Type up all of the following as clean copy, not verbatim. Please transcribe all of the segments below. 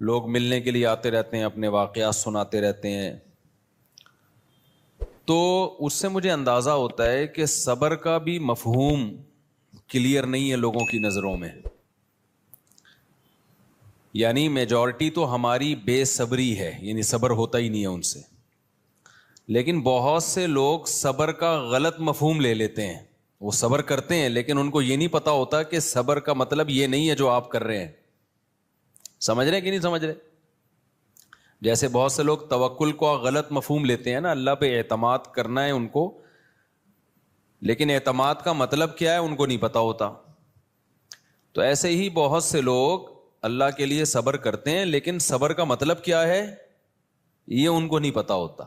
لوگ ملنے کے لیے آتے رہتے ہیں، اپنے واقعات سناتے رہتے ہیں، تو اس سے مجھے اندازہ ہوتا ہے کہ صبر کا بھی مفہوم کلیئر نہیں ہے لوگوں کی نظروں میں. یعنی میجورٹی تو ہماری بے صبری ہے، یعنی صبر ہوتا ہی نہیں ہے ان سے. لیکن بہت سے لوگ صبر کا غلط مفہوم لے لیتے ہیں. وہ صبر کرتے ہیں لیکن ان کو یہ نہیں پتا ہوتا کہ صبر کا مطلب یہ نہیں ہے جو آپ کر رہے ہیں. سمجھ رہے ہیں کہ نہیں سمجھ رہے؟ جیسے بہت سے لوگ توکل کو غلط مفہوم لیتے ہیں نا، اللہ پہ اعتماد کرنا ہے ان کو، لیکن اعتماد کا مطلب کیا ہے ان کو نہیں پتا ہوتا. تو ایسے ہی بہت سے لوگ اللہ کے لیے صبر کرتے ہیں لیکن صبر کا مطلب کیا ہے یہ ان کو نہیں پتا ہوتا.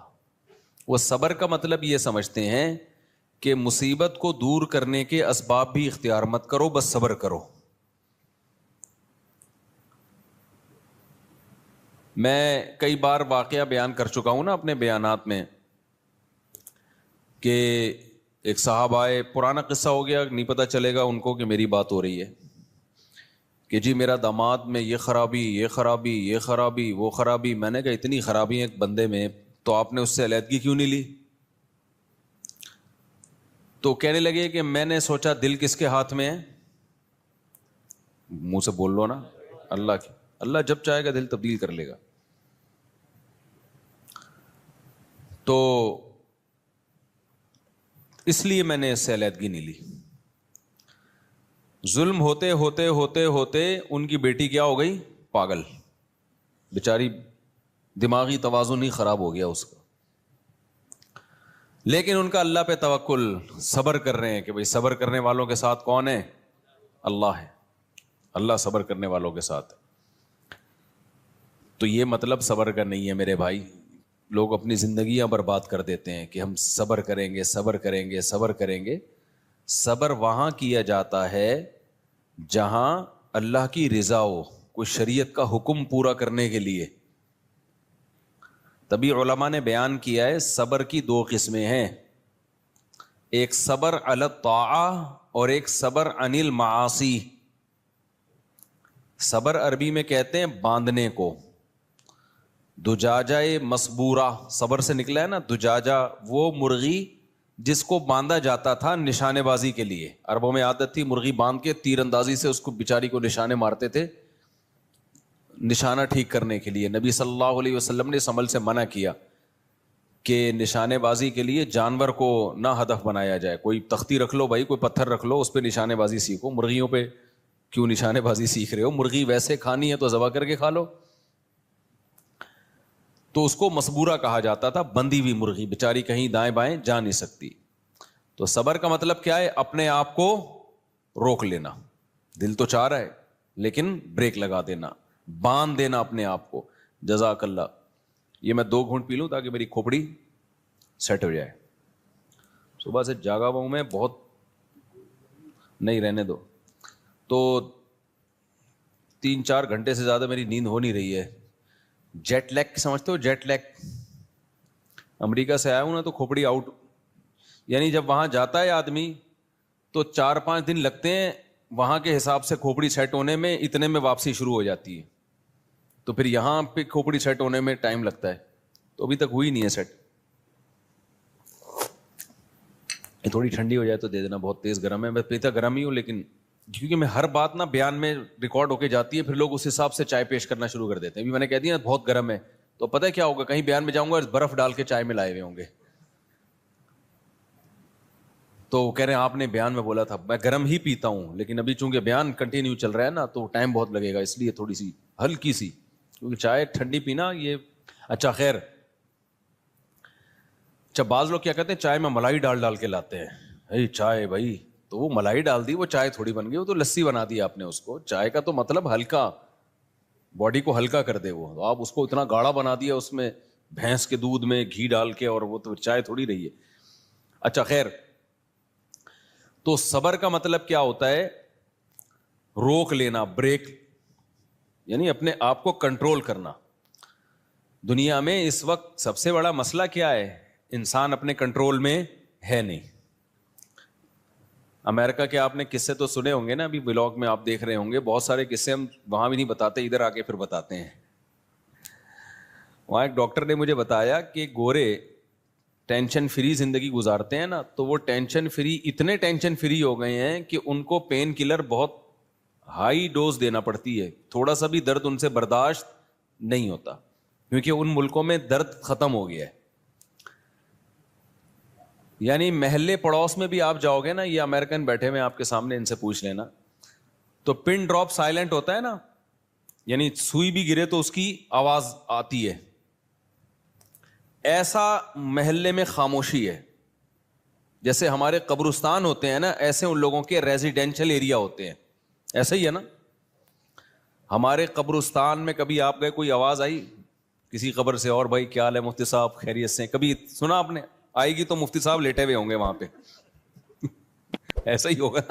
وہ صبر کا مطلب یہ سمجھتے ہیں کہ مصیبت کو دور کرنے کے اسباب بھی اختیار مت کرو، بس صبر کرو. میں کئی بار واقعہ بیان کر چکا ہوں نا اپنے بیانات میں کہ ایک صاحب آئے، پرانا قصہ ہو گیا، نہیں پتہ چلے گا ان کو کہ میری بات ہو رہی ہے، کہ جی میرا داماد میں یہ خرابی، یہ خرابی، یہ خرابی، وہ خرابی. میں نے کہا اتنی خرابی ہے ایک بندے میں تو آپ نے اس سے علیحدگی کیوں نہیں لی؟ تو کہنے لگے کہ میں نے سوچا دل کس کے ہاتھ میں ہے. منہ سے بول لو نا، اللہ کی. اللہ جب چاہے گا دل تبدیل کر لے گا. تو اس لیے میں نے اس سے علیحدگی نہیں لی. ظلم ہوتے ہوتے ہوتے ہوتے ان کی بیٹی کیا ہو گئی؟ پاگل. بیچاری دماغی توازن ہی خراب ہو گیا اس کا. لیکن ان کا اللہ پہ توکل، صبر کر رہے ہیں کہ بھئی صبر کرنے والوں کے ساتھ کون ہے؟ اللہ ہے. اللہ صبر کرنے والوں کے ساتھ ہے. تو یہ مطلب صبر کا نہیں ہے میرے بھائی. لوگ اپنی زندگیاں برباد کر دیتے ہیں کہ ہم صبر کریں گے، صبر کریں گے، صبر کریں گے. صبر وہاں کیا جاتا ہے جہاں اللہ کی رضا ہو، کوئی شریعت کا حکم پورا کرنے کے لیے. تبھی علماء نے بیان کیا ہے صبر کی دو قسمیں ہیں، ایک صبر علی الطاعہ اور ایک صبر عن المعاصی. صبر عربی میں کہتے ہیں باندھنے کو. دجاجہ مسبورہ صبر سے نکلا ہے نا. دجاجہ وہ مرغی جس کو باندھا جاتا تھا نشانے بازی کے لیے. عربوں میں عادت تھی مرغی باندھ کے تیر اندازی سے اس کو بیچاری کو نشانے مارتے تھے نشانہ ٹھیک کرنے کے لیے. نبی صلی اللہ علیہ وسلم نے اس عمل سے منع کیا کہ نشانے بازی کے لیے جانور کو نہ ہدف بنایا جائے. کوئی تختی رکھ لو بھائی، کوئی پتھر رکھ لو، اس پہ نشانے بازی سیکھو. مرغیوں پہ کیوں نشانے بازی سیکھ رہے ہو؟ مرغی ویسے کھانی ہے تو ذبح کر کے کھا لو. تو اس کو مسبورہ کہا جاتا تھا، بندھی ہوئی مرغی بیچاری کہیں دائیں بائیں جا نہیں سکتی. تو صبر کا مطلب کیا ہے؟ اپنے آپ کو روک لینا. دل تو چاہ رہا ہے لیکن بریک لگا دینا، باندھ دینا اپنے آپ کو. جزاک اللہ. یہ میں 2 گھونٹ پی لوں تاکہ میری کھوپڑی سیٹ ہو جائے. صبح سے جاگا ہوا ہوں میں بہت. نہیں رہنے دو. تو 3-4 گھنٹے سے زیادہ میری نیند ہو نہیں رہی ہے. جیٹ لیگ سمجھتے ہو؟ Jet league. امریکہ سے آیا ہوں نا تو کھوپڑی آؤٹ. یعنی جب وہاں جاتا ہے آدمی تو 4-5 دن لگتے ہیں وہاں کے حساب سے کھوپڑی سیٹ ہونے میں، اتنے میں واپسی شروع ہو جاتی ہے. تو پھر یہاں پہ کھوپڑی سیٹ ہونے میں ٹائم لگتا ہے. تو ابھی تک ہوئی نہیں ہے سیٹ. یہ تھوڑی ٹھنڈی ہو جائے تو دے دینا، بہت تیز گرم ہے. میں پیتا گرم ہی ہوں لیکن کیونکہ میں ہر بات نا بیان میں ریکارڈ ہو کے جاتی ہے، پھر لوگ اس حساب سے چائے پیش کرنا شروع کر دیتے ہیں. ابھی میں نے کہہ دیا بہت گرم ہے تو پتہ ہے کیا ہوگا، کہیں بیان میں جاؤں گا برف ڈال کے چائے میں لائے ہوئے ہوں گے. تو کہہ رہے ہیں آپ نے بیان میں بولا تھا. میں گرم ہی پیتا ہوں لیکن ابھی چونکہ بیان کنٹینیو چل رہا ہے نا تو ٹائم بہت لگے گا، اس لیے تھوڑی سی ہلکی سی، کیونکہ چائے ٹھنڈی پینا یہ اچھا. خیر، اچھا بعض لوگ کیا کہتے ہیں چائے میں ملائی ڈال کے لاتے ہیں. چائے بھائی تو وہ ملائی ڈال دی، وہ چائے تھوڑی بن گئی، وہ تو لسی بنا دی آپ نے اس کو. چائے کا تو مطلب ہلکا، باڈی کو ہلکا کر دے. وہ آپ اس کو اتنا گاڑھا بنا دیا اس میں بھینس کے دودھ میں گھی ڈال کے، اور وہ تو چائے تھوڑی رہی ہے. اچھا خیر، تو صبر کا مطلب کیا ہوتا ہے؟ روک لینا، بریک، یعنی اپنے آپ کو کنٹرول کرنا. دنیا میں اس وقت سب سے بڑا مسئلہ کیا ہے؟ انسان اپنے کنٹرول میں ہے نہیں. امریکہ کے آپ نے قصے تو سنے ہوں گے نا، ابھی ولاگ میں آپ دیکھ رہے ہوں گے، بہت سارے قصے ہم وہاں بھی نہیں بتاتے، ادھر آ کے پھر بتاتے ہیں. وہاں ایک ڈاکٹر نے مجھے بتایا کہ گورے ٹینشن فری زندگی گزارتے ہیں نا، تو وہ ٹینشن فری اتنے ٹینشن فری ہو گئے ہیں کہ ان کو پین کلر بہت ہائی ڈوز دینا پڑتی ہے، تھوڑا سا بھی درد ان سے برداشت نہیں ہوتا، کیونکہ ان ملکوں میں درد ختم ہو گیا ہے. یعنی محلے پڑوس میں بھی آپ جاؤ گے نا، یہ امریکن بیٹھے ہوئے آپ کے سامنے، ان سے پوچھ لینا، تو پن ڈراپ سائلنٹ ہوتا ہے نا، یعنی سوئی بھی گرے تو اس کی آواز آتی ہے، ایسا محلے میں خاموشی ہے. جیسے ہمارے قبرستان ہوتے ہیں نا، ایسے ان لوگوں کے ریزیڈینشل ایریا ہوتے ہیں، ایسا ہی ہے نا. ہمارے قبرستان میں کبھی آپ گئے، کوئی آواز آئی کسی قبر سے، اور بھائی کیا حال ہے مفتی صاحب، خیریت سے؟ کبھی سنا آپ نے؟ آئے گی تو مفتی صاحب لیٹے ہوئے ہوں گے وہاں پہ. ایسا ہی ہوگا.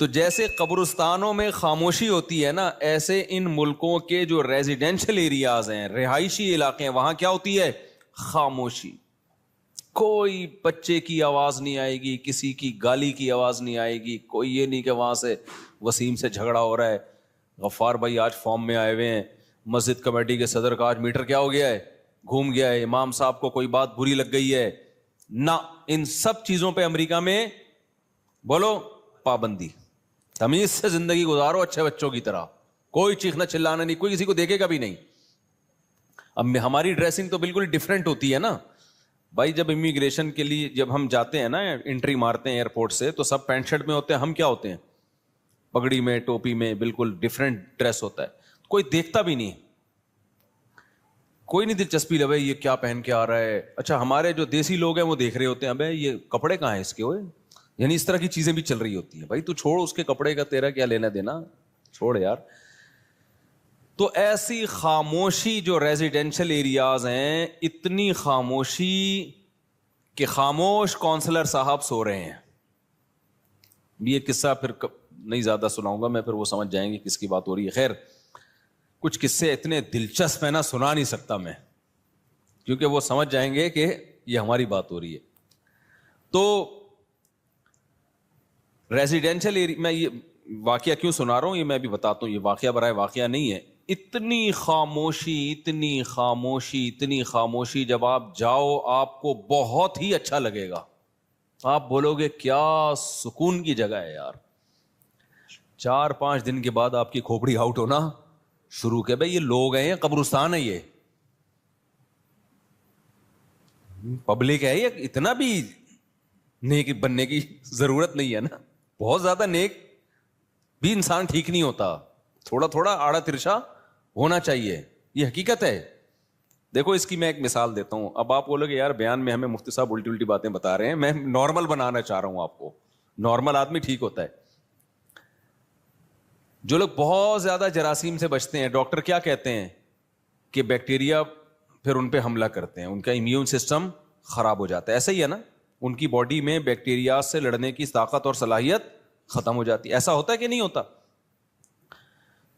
تو جیسے قبرستانوں میں خاموشی ہوتی ہے نا، ایسے ان ملکوں کے جو ریزیڈینشل ایریاز ہیں، رہائشی علاقے ہیں، وہاں کیا ہوتی ہے؟ خاموشی. کوئی بچے کی آواز نہیں آئے گی، کسی کی گالی کی آواز نہیں آئے گی، کوئی یہ نہیں کہ وہاں سے وسیم سے جھگڑا ہو رہا ہے، غفار بھائی آج فارم میں آئے ہوئے ہیں، مسجد کمیٹی کے صدر کا آج میٹر کیا ہو گیا ہے، گھوم گیا ہے، امام صاحب کو کوئی بات بری لگ گئی ہے. نہ، ان سب چیزوں پہ امریکہ میں بولو پابندی. تمیز سے زندگی گزارو اچھے بچوں کی طرح، کوئی چیخنا چلانا نہیں، کوئی کسی کو دیکھے گا بھی نہیں. اب ہماری ڈریسنگ تو بالکل ڈفرینٹ ہوتی ہے نا بھائی. جب امیگریشن کے لیے جب ہم جاتے ہیں نا، انٹری مارتے ہیں ایئرپورٹ سے، تو سب پینٹ شرٹ میں ہوتے ہیں، ہم کیا ہوتے ہیں؟ پگڑی میں، ٹوپی میں، بالکل ڈفرینٹ ڈریس ہوتا ہے. کوئی دیکھتا بھی نہیں، کوئی نہیں دلچسپی لے بھائی یہ کیا پہن کے آ رہا ہے. اچھا ہمارے جو دیسی لوگ ہیں وہ دیکھ رہے ہوتے ہیں، ابے یہ کپڑے کہاں ہیں اس کے ہوئے، یعنی اس طرح کی چیزیں بھی چل رہی ہوتی ہیں. بھائی تو چھوڑ اس کے کپڑے کا، تیرا کیا لینا دینا، چھوڑ یار. تو ایسی خاموشی جو ریزیڈینشل ایریاز ہیں، اتنی خاموشی کہ خاموش کونسلر صاحب سو رہے ہیں. یہ قصہ پھر نہیں زیادہ سناؤں گا میں، پھر وہ سمجھ جائیں گے کس کی بات ہو رہی ہے. خیر، کچھ قصے اتنے دلچسپ ہیں نا، سنا نہیں سکتا میں، کیونکہ وہ سمجھ جائیں گے کہ یہ ہماری بات ہو رہی ہے. تو ریزیڈینشل ایریا میں یہ واقعہ کیوں سنا رہا ہوں، یہ میں بھی بتاتا ہوں. یہ واقعہ برائے واقعہ نہیں ہے. اتنی خاموشی، اتنی خاموشی، اتنی خاموشی، جب آپ جاؤ آپ کو بہت ہی اچھا لگے گا. آپ بولو گے کیا سکون کی جگہ ہے یار. 4-5 دن کے بعد آپ کی کھوپڑی آؤٹ ہونا شروع کہ بھائی یہ لوگ ہیں، یہ قبرستان ہے، یہ پبلک ہے، یہ اتنا بھی نیک بننے کی ضرورت نہیں ہے نا. بہت زیادہ نیک بھی انسان ٹھیک نہیں ہوتا، تھوڑا تھوڑا آڑا ترچھا ہونا چاہیے، یہ حقیقت ہے. دیکھو اس کی میں ایک مثال دیتا ہوں. اب آپ بولو گے یار بیان میں ہمیں مفتی صاحب الٹی الٹی باتیں بتا رہے ہیں، میں نارمل بنانا چاہ رہا ہوں آپ کو. نارمل آدمی ٹھیک ہوتا ہے. جو لوگ بہت زیادہ جراثیم سے بچتے ہیں، ڈاکٹر کیا کہتے ہیں کہ بیکٹیریا پھر ان پہ حملہ کرتے ہیں، ان کا امیون سسٹم خراب ہو جاتا ہے. ایسا ہی ہے نا، ان کی باڈی میں بیکٹیریا سے لڑنے کی طاقت اور صلاحیت ختم ہو جاتی ہے. ایسا ہوتا ہے کہ نہیں ہوتا؟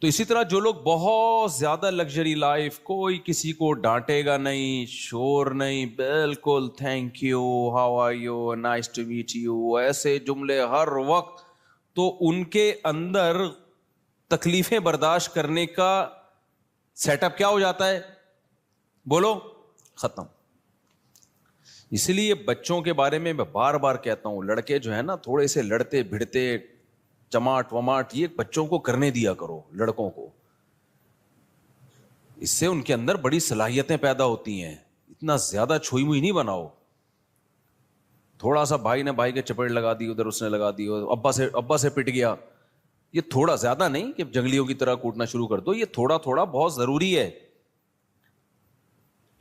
تو اسی طرح جو لوگ بہت زیادہ لگژری لائف، کوئی کسی کو ڈانٹے گا نہیں، شور نہیں، بالکل thank you, how are you, nice to meet you, ایسے جملے ہر وقت، تو ان کے اندر تکلیفیں برداشت کرنے کا سیٹ اپ کیا ہو جاتا ہے؟ بولو، ختم. اس لیے بچوں کے بارے میں بار بار کہتا ہوں، لڑکے جو ہے نا تھوڑے سے لڑتے بھڑتے، چماٹ وماٹ، یہ بچوں کو کرنے دیا کرو، لڑکوں کو. اس سے ان کے اندر بڑی صلاحیتیں پیدا ہوتی ہیں. اتنا زیادہ چھوئی موئی نہیں بناؤ. تھوڑا سا بھائی نے بھائی کے چپیڑ لگا دی، ادھر اس نے لگا دی، ابا سے پٹ گیا، یہ تھوڑا زیادہ نہیں کہ جنگلیوں کی طرح کوٹنا شروع کر دو، یہ تھوڑا تھوڑا بہت ضروری ہے.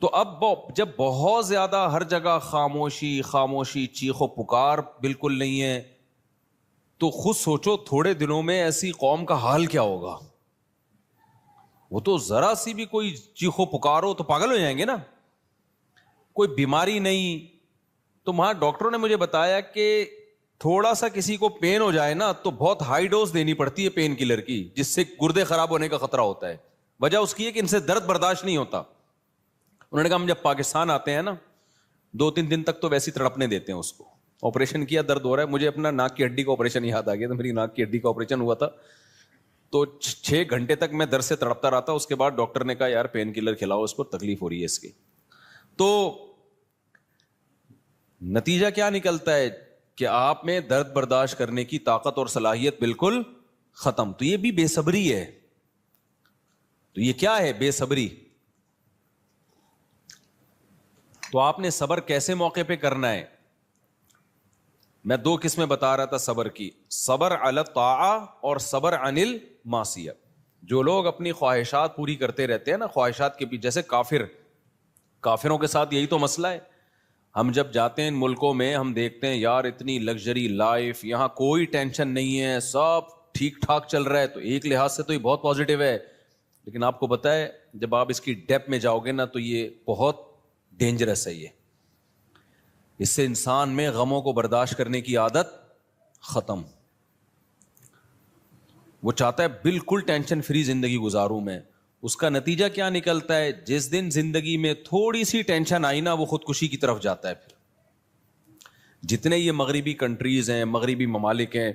تو اب جب بہت زیادہ ہر جگہ خاموشی خاموشی، چیخ و پکار بالکل نہیں ہے، تو خود سوچو تھوڑے دنوں میں ایسی قوم کا حال کیا ہوگا. وہ تو ذرا سی بھی کوئی چیخو پکارو تو پاگل ہو جائیں گے نا. کوئی بیماری نہیں، تو وہاں ڈاکٹروں نے مجھے بتایا کہ تھوڑا سا کسی کو پین ہو جائے نا تو بہت ہائی ڈوز دینی پڑتی ہے پین کلر کی، جس سے گردے خراب ہونے کا خطرہ ہوتا ہے. وجہ اس کی ہے کہ ان سے درد برداشت نہیں ہوتا. انہوں نے کہا ہم جب پاکستان آتے ہیں نا 2-3 دن تک تو ویسی تڑپنے دیتے ہیں اس کو. آپریشن کیا، درد ہو رہا ہے. مجھے اپنا ناک کی ہڈی کا آپریشن یاد آ گیا تھا. میری ناک کی ہڈی کا آپریشن ہوا تھا تو 6 گھنٹے تک میں درد سے تڑپتا رہا تھا. اس کے بعد ڈاکٹر نے کہا یار پین کلر کھلاؤ, اس کو تکلیف ہو رہی ہے اس کی. تو نتیجہ کیا نکلتا ہے کہ آپ میں درد برداشت کرنے کی طاقت اور صلاحیت بالکل ختم. تو یہ بھی بے صبری ہے. تو یہ کیا ہے بے صبری؟ تو آپ نے صبر کیسے موقع پہ کرنا ہے؟ میں 2 قسمیں بتا رہا تھا صبر کی, صبر علی الطاعہ اور صبر عن المعصیہ. جو لوگ اپنی خواہشات پوری کرتے رہتے ہیں نا, خواہشات کے پیچھے, جیسے کافروں کے ساتھ یہی تو مسئلہ ہے. ہم جب جاتے ہیں ان ملکوں میں, ہم دیکھتے ہیں یار اتنی لگژری لائف, یہاں کوئی ٹینشن نہیں ہے, سب ٹھیک ٹھاک چل رہا ہے. تو ایک لحاظ سے تو یہ بہت پازیٹیو ہے, لیکن آپ کو پتا ہے جب آپ اس کی ڈیپ میں جاؤ گے نا تو یہ بہت ڈینجرس ہے. یہ اس سے انسان میں غموں کو برداشت کرنے کی عادت ختم. وہ چاہتا ہے بالکل ٹینشن فری زندگی گزاروں میں. اس کا نتیجہ کیا نکلتا ہے؟ جس دن زندگی میں تھوڑی سی ٹینشن آئی نا, وہ خودکشی کی طرف جاتا ہے. پھر جتنے یہ مغربی کنٹریز ہیں, مغربی ممالک ہیں,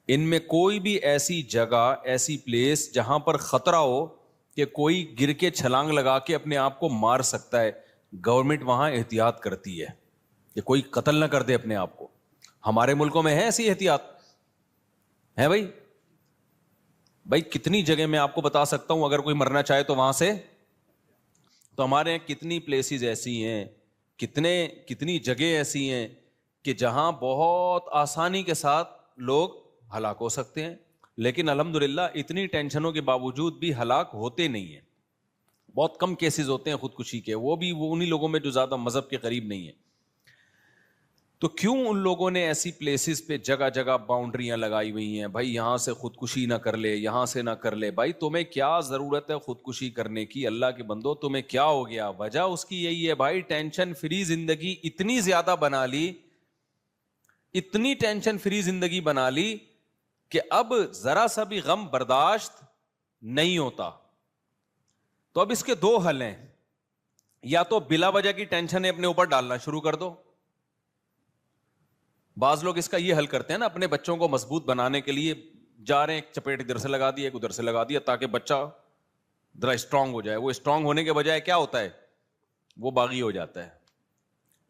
ان میں کوئی بھی ایسی جگہ, ایسی پلیس جہاں پر خطرہ ہو کہ کوئی گر کے چھلانگ لگا کے اپنے آپ کو مار سکتا ہے, گورنمنٹ وہاں احتیاط کرتی ہے کہ کوئی قتل نہ کر دے اپنے آپ کو. ہمارے ملکوں میں ہے ایسی احتیاط؟ ہے بھائی کتنی جگہ میں آپ کو بتا سکتا ہوں, اگر کوئی مرنا چاہے تو وہاں سے. تو ہمارے یہاں کتنی پلیسز ایسی ہیں, کتنی جگہ ایسی ہیں کہ جہاں بہت آسانی کے ساتھ لوگ ہلاک ہو سکتے ہیں, لیکن الحمدللہ اتنی ٹینشنوں کے باوجود بھی ہلاک ہوتے نہیں ہیں. بہت کم کیسز ہوتے ہیں خودکشی کے, وہ بھی انہی لوگوں میں جو زیادہ مذہب کے قریب نہیں ہیں. تو کیوں ان لوگوں نے ایسی پلیسز پہ جگہ جگہ باؤنڈریاں لگائی ہوئی ہیں؟ بھائی یہاں سے خودکشی نہ کر لے, یہاں سے نہ کر لے. بھائی تمہیں کیا ضرورت ہے خودکشی کرنے کی؟ اللہ کے بندو تمہیں کیا ہو گیا؟ وجہ اس کی یہی ہے بھائی, ٹینشن فری زندگی اتنی زیادہ بنا لی, اتنی ٹینشن فری زندگی بنا لی کہ اب ذرا سا بھی غم برداشت نہیں ہوتا. تو اب اس کے 2 حل ہیں, یا تو بلا وجہ کی ٹینشن اپنے اوپر ڈالنا شروع کر دو. بعض لوگ اس کا یہ حل کرتے ہیں نا, اپنے بچوں کو مضبوط بنانے کے لیے جا رہے ہیں, ایک چپیٹ ادھر سے لگا دیا, ایک ادھر سے لگا دیا, تاکہ بچہ ذرا اسٹرانگ ہو جائے. وہ اسٹرانگ ہونے کے بجائے کیا ہوتا ہے, وہ باغی ہو جاتا ہے,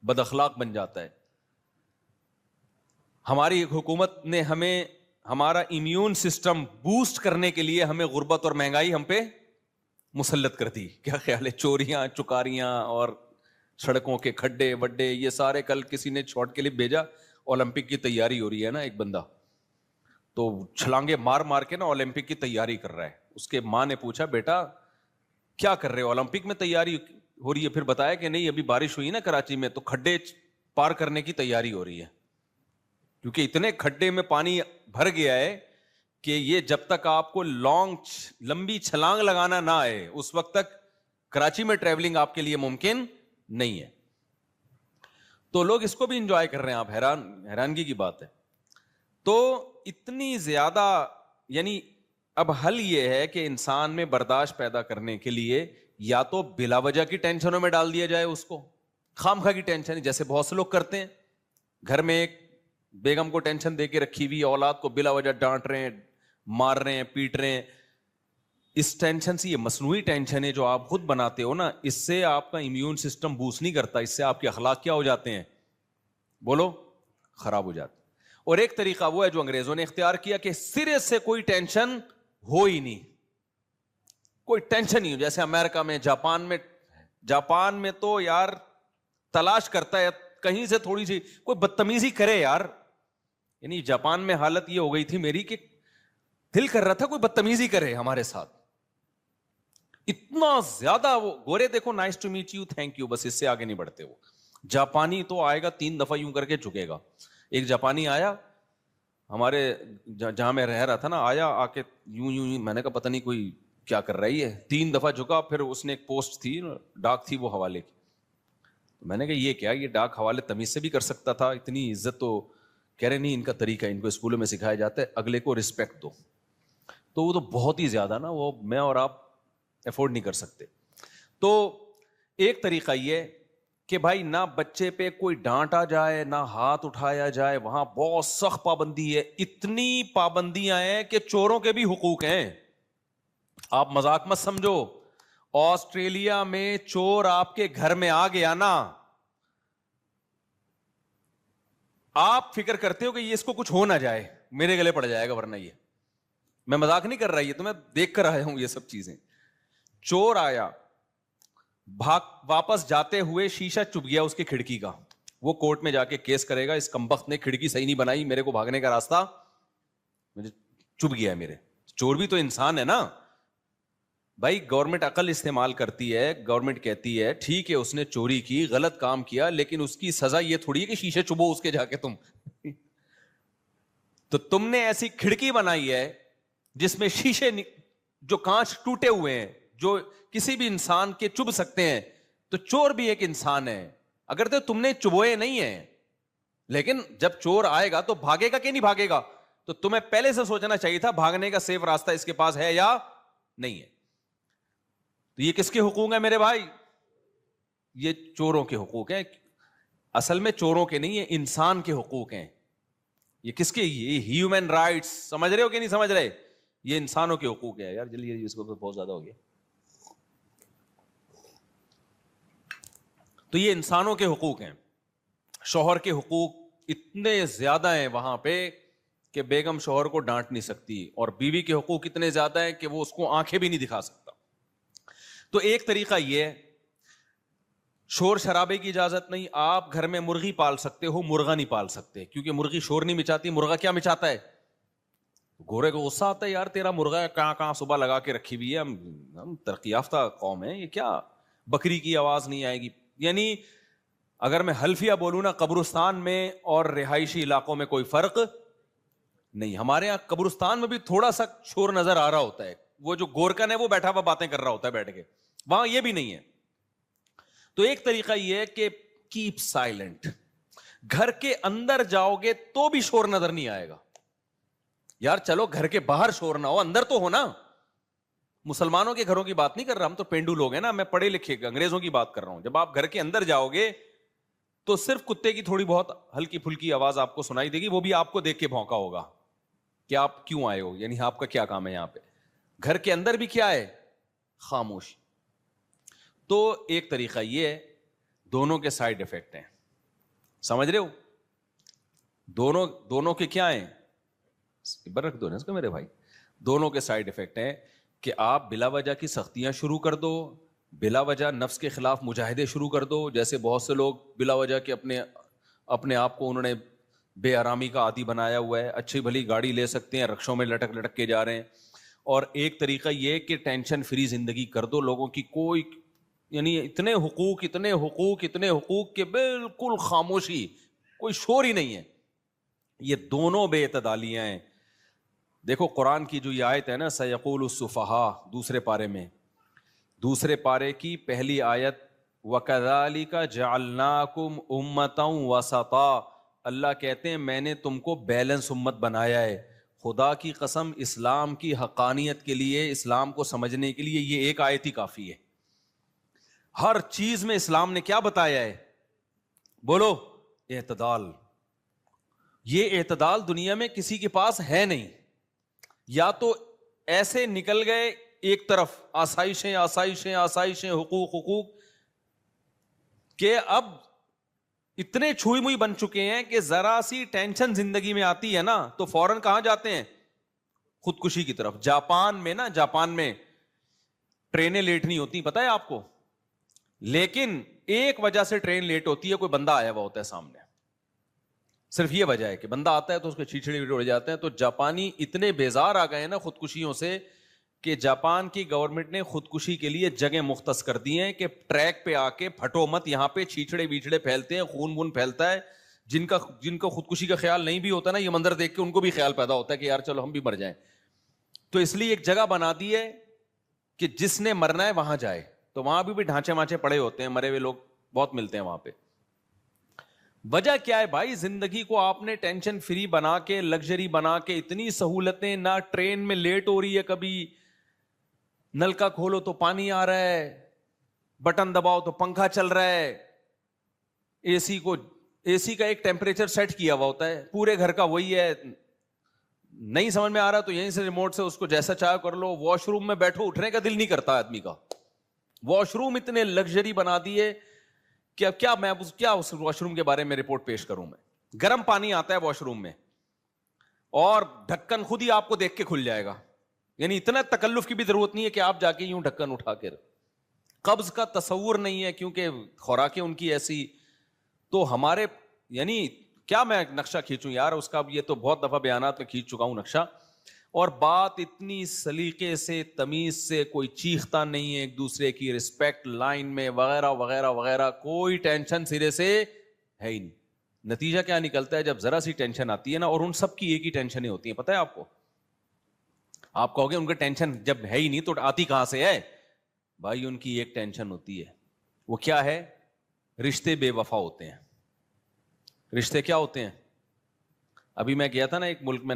بد اخلاق بن جاتا ہے. ہماری حکومت نے ہمیں ہمارا امیون سسٹم بوسٹ کرنے کے لیے ہمیں غربت اور مہنگائی ہم پہ مسلط کر دی. کیا خیال ہے؟ چوریاں چکاریاں اور سڑکوں کے کھڈے وڈے, یہ سارے. کل کسی نے شارٹ کلپ بھیجا, اولمپک کی تیاری ہو رہی ہے نا, ایک بندہ تو چھلانگے مار مار کے نا اولمپک کی تیاری کر رہا ہے. اس کے ماں نے پوچھا بیٹا کیا کر رہے ہو؟ اولمپک میں تیاری ہو رہی ہے. پھر بتایا کہ نہیں, ابھی بارش ہوئی نا کراچی میں, تو کھڈے پار کرنے کی تیاری ہو رہی ہے, کیونکہ اتنے کھڈے میں پانی بھر گیا ہے کہ یہ جب تک آپ کو لمبی چھلانگ لگانا نہ آئے, اس وقت تک کراچی میں ٹریولنگ آپ کے لیے ممکن نہیں ہے. تو لوگ اس کو بھی انجوائے کر رہے ہیں. آپ حیرانگی کی بات ہے. تو اتنی زیادہ, یعنی اب حل یہ ہے کہ انسان میں برداشت پیدا کرنے کے لیے یا تو بلا وجہ کی ٹینشنوں میں ڈال دیا جائے اس کو, خام خواہ کی ٹینشن, جیسے بہت سے لوگ کرتے ہیں. گھر میں ایک بیگم کو ٹینشن دے کے رکھی ہوئی, اولاد کو بلا وجہ ڈانٹ رہے ہیں, مار رہے ہیں, پیٹ رہے ہیں. اس ٹینشن سے, یہ مصنوعی ٹینشن ہے جو آپ خود بناتے ہو نا, اس سے آپ کا امیون سسٹم بوسٹ نہیں کرتا, اس سے آپ کے اخلاق کیا ہو جاتے ہیں؟ بولو, خراب ہو جاتے. اور ایک طریقہ وہ ہے جو انگریزوں نے اختیار کیا کہ سرے سے کوئی ٹینشن ہو ہی نہیں, کوئی ٹینشن نہیں ہو. جیسے امریکہ میں, جاپان میں تو یار تلاش کرتا ہے کہیں سے تھوڑی سی کوئی بدتمیزی کرے یار. یعنی جاپان میں حالت یہ ہو گئی تھی میری کہ دل کر رہا تھا کوئی بدتمیزی کرے ہمارے ساتھ. اتنا زیادہ وہ گورے دیکھو, nice to meet you, thank you, بس اس سے آگے نہیں بڑھتے. وہ جاپانی تو آئے گا 3 دفعہ یوں کر کے جھکے گا. ایک جاپانی آیا ہمارے جہاں میں رہ رہا تھا نا, آیا آ کے یوں, میں نے کہا پتہ نہیں کوئی کیا کر رہی ہے, 3 دفعہ جھکا. پھر اس نے ایک پوسٹ تھی, ڈاک تھی وہ حوالے کی, میں نے کہا یہ کیا, یہ ڈاک حوالے تمیز سے بھی کر سکتا تھا, اتنی عزت. تو کہہ رہے نہیں, ان کا طریقہ, ان کو اسکولوں میں سکھایا جاتا ہے اگلے کو رسپیکٹ دو. تو وہ تو بہت ہی زیادہ نا, وہ میں اور آپ افورڈ نہیں کر سکتے. تو ایک طریقہ یہ کہ بھائی نہ بچے پہ کوئی ڈانٹا جائے نہ ہاتھ اٹھایا جائے, وہاں بہت سخت پابندی ہے. اتنی پابندیاں ہیں کہ چوروں کے بھی حقوق ہیں. آپ مذاق مت سمجھو. آسٹریلیا میں چور آپ کے گھر میں آ گیا نا, آپ فکر کرتے ہو کہ یہ اس کو کچھ ہو نہ جائے, میرے گلے پڑ جائے گا ورنہ یہ. میں مذاق نہیں کر رہا, یہ تو میں دیکھ کر آیا ہوں یہ سب چیزیں. چور آیا, بھاگ واپس جاتے ہوئے شیشہ چپ گیا اس کی کھڑکی کا, وہ کورٹ میں جا کے کیس کرے گا اس کمبخت نے کھڑکی صحیح نہیں بنائی, میرے کو بھاگنے کا راستہ مجھے چپ گیا ہے میرے. چور بھی تو انسان ہے نا بھائی. گورنمنٹ عقل استعمال کرتی ہے, گورنمنٹ کہتی ہے ٹھیک ہے اس نے چوری کی, غلط کام کیا, لیکن اس کی سزا یہ تھوڑی ہے کہ شیشے چبو اس کے جا کے تم. تو تم نے ایسی کھڑکی بنائی ہے جس میں شیشے جو کانچ ٹوٹے ہوئے ہیں جو کسی بھی انسان کے چبھ سکتے ہیں, تو چور بھی ایک انسان ہے. اگر تو تم نے چبوئے نہیں ہیں, لیکن جب چور آئے گا تو بھاگے گا کہ نہیں بھاگے گا, تو تمہیں پہلے سے سوچنا چاہیے تھا بھاگنے کا سیف راستہ اس کے پاس ہے یا نہیں ہے. تو یہ کس کے حقوق ہیں میرے بھائی؟ یہ چوروں کے حقوق ہیں. اصل میں چوروں کے نہیں, یہ انسان کے حقوق ہیں. یہ کس کے؟ یہ ہیومن رائٹس. سمجھ رہے ہو کہ نہیں سمجھ رہے؟ یہ انسانوں کے حقوق ہے. یار جلدی اس کو بہت زیادہ ہو گیا. تو یہ انسانوں کے حقوق ہیں. شوہر کے حقوق اتنے زیادہ ہیں وہاں پہ کہ بیگم شوہر کو ڈانٹ نہیں سکتی, اور بیوی کے حقوق اتنے زیادہ ہیں کہ وہ اس کو آنکھیں بھی نہیں دکھا سکتا. تو ایک طریقہ یہ ہے, شور شرابے کی اجازت نہیں. آپ گھر میں مرغی پال سکتے ہو, مرغا نہیں پال سکتے, کیونکہ مرغی شور نہیں مچاتی. مرغا کیا مچاتا ہے؟ گورے کو غصہ آتا ہے, یار تیرا مرغا کہاں صبح لگا کے رکھی ہوئی ہے, ہم ترقی یافتہ قوم ہے, یہ کیا بکری کی آواز نہیں آئے گی. یعنی اگر میں حلفیہ بولوں نا, قبرستان میں اور رہائشی علاقوں میں کوئی فرق نہیں. ہمارے یہاں قبرستان میں بھی تھوڑا سا شور نظر آ رہا ہوتا ہے, وہ جو گورکن ہے وہ بیٹھا ہوا باتیں کر رہا ہوتا ہے بیٹھ کے, وہاں یہ بھی نہیں ہے. تو ایک طریقہ یہ ہے کہ کیپ سائلنٹ. گھر کے اندر جاؤ گے تو بھی شور نظر نہیں آئے گا. یار چلو گھر کے باہر شور نہ ہو, اندر تو ہو نا. مسلمانوں کے گھروں کی بات نہیں کر رہا, ہم تو پینڈو لوگ ہیں نا, میں پڑھے لکھے انگریزوں کی بات کر رہا ہوں. جب آپ گھر کے اندر جاؤ گے تو صرف کتے کی تھوڑی بہت ہلکی پھلکی آواز آپ کو سنائی دے گی, وہ بھی آپ کو دیکھ کے بھونکا ہوگا کہ آپ کیوں آئے ہو, یعنی آپ کا کیا کام ہے یہاں پہ. گھر کے اندر بھی کیا ہے؟ خاموش. تو ایک طریقہ یہ ہے. دونوں کے سائیڈ افیکٹ ہیں, سمجھ رہے ہو؟ دونوں کے کیا ہیں؟ رکھ دو نا اس کو میرے بھائی. دونوں کے سائیڈ افیکٹ ہیں کہ آپ بلا وجہ کی سختیاں شروع کر دو, بلا وجہ نفس کے خلاف مجاہدے شروع کر دو. جیسے بہت سے لوگ بلا وجہ کے اپنے آپ کو انہوں نے بے آرامی کا عادی بنایا ہوا ہے. اچھی بھلی گاڑی لے سکتے ہیں, رکشوں میں لٹک لٹک کے جا رہے ہیں. اور ایک طریقہ یہ کہ ٹینشن فری زندگی کر دو لوگوں کی. کوئی یعنی اتنے حقوق کہ بالکل خاموشی, کوئی شور ہی نہیں ہے. یہ دونوں بے اعتدالیاں ہیں. دیکھو قرآن کی جو یہ آیت ہے نا, سیقول السفہاء, دوسرے پارے کی پہلی آیت, وَكَذَلِكَ جَعَلْنَاكُمْ أُمَّةً وَسَطًا. اللہ کہتے ہیں میں نے تم کو بیلنس امت بنایا ہے. خدا کی قسم اسلام کی حقانیت کے لیے, اسلام کو سمجھنے کے لیے یہ ایک آیت ہی کافی ہے. ہر چیز میں اسلام نے کیا بتایا ہے؟ بولو, اعتدال. یہ اعتدال دنیا میں کسی کے پاس ہے نہیں. یا تو ایسے نکل گئے ایک طرف, آسائشیں, حقوق, کہ اب اتنے چھوئی موئی بن چکے ہیں کہ ذرا سی ٹینشن زندگی میں آتی ہے نا تو فوراً کہاں جاتے ہیں؟ خودکشی کی طرف. جاپان میں ٹرینیں لیٹ نہیں ہوتی, پتہ ہے آپ کو, لیکن ایک وجہ سے ٹرین لیٹ ہوتی ہے, کوئی بندہ آیا ہوا ہوتا ہے سامنے. صرف یہ وجہ ہے کہ بندہ آتا ہے تو اس کے چھیچڑے اڑ جاتے ہیں. تو جاپانی اتنے بیزار آ گئے ہیں نا خودکشیوں سے کہ جاپان کی گورنمنٹ نے خودکشی کے لیے جگہ مختص کر دی ہیں کہ ٹریک پہ آ کے پھٹو مت, یہاں پہ چھیچڑے ویچڑے پھیلتے ہیں, خون پھیلتا ہے. جن کا خودکشی کا خیال نہیں بھی ہوتا نا, یہ منظر دیکھ کے ان کو بھی خیال پیدا ہوتا ہے کہ یار چلو ہم بھی مر جائیں. تو اس لیے ایک جگہ بنا دی ہے کہ جس نے مرنا ہے وہاں جائے. تو وہاں بھی ڈھانچے مانچے پڑے ہوتے ہیں, مرے ہوئے لوگ بہت ملتے ہیں وہاں پہ. وجہ کیا ہے بھائی؟ زندگی کو آپ نے ٹینشن فری بنا کے, لگژری بنا کے, اتنی سہولتیں, نہ ٹرین میں لیٹ ہو رہی ہے, کبھی نل کا کھولو تو پانی آ رہا ہے, بٹن دباؤ تو پنکھا چل رہا ہے, اے سی کا ایک ٹیمپریچر سیٹ کیا ہوا ہوتا ہے, پورے گھر کا وہی ہے. نہیں سمجھ میں آ رہا تو یہیں سے ریموٹ سے اس کو جیسا چاہو کر لو. واش روم میں بیٹھو, اٹھنے کا دل نہیں کرتا آدمی کا. واش روم اتنے لگژری بنا دیے کہ اب کیا اس واش روم کے بارے میں رپورٹ پیش کروں میں. گرم پانی آتا ہے واش روم میں اور ڈھکن خود ہی آپ کو دیکھ کے کھل جائے گا. یعنی اتنا تکلف کی بھی ضرورت نہیں ہے کہ آپ جا کے یوں ڈھکن اٹھا کے. قبض کا تصور نہیں ہے کیونکہ خوراکیں ان کی ایسی. تو ہمارے یعنی کیا میں نقشہ کھینچوں یار اس کا, یہ تو بہت دفعہ بیانات میں کھینچ چکا ہوں نقشہ. اور بات اتنی سلیقے سے تمیز سے, کوئی چیختا نہیں ہے, ایک دوسرے کی رسپیکٹ لائن میں وغیرہ وغیرہ وغیرہ, کوئی ٹینشن سرے سے ہے ہی نہیں. نتیجہ کیا نکلتا ہے جب ذرا سی ٹینشن آتی ہے نا, اور ان سب کی ایک ہی ٹینشنیں ہوتی ہیں, پتہ ہے آپ کو. آپ کہو گے ان کا ٹینشن جب ہے ہی نہیں تو آتی کہاں سے ہے؟ بھائی ان کی ایک ٹینشن ہوتی ہے, وہ کیا ہے؟ رشتے بے وفا ہوتے ہیں. رشتے کیا ہوتے ہیں؟ ابھی میں گیا تھا نا ایک ملک میں